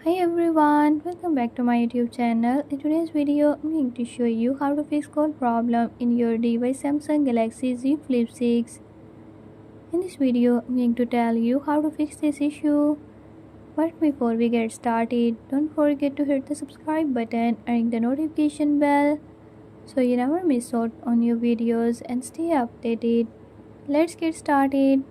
Hi everyone, welcome back to my YouTube channel. In today's video, I'm going to show you how to fix code problem in your device Samsung Galaxy Z Flip 6. In this video, I'm going to tell you how to fix this issue. But before we get started, don't forget to hit the subscribe button and ring the notification bell so you never miss out on new videos and stay updated. Let's get started.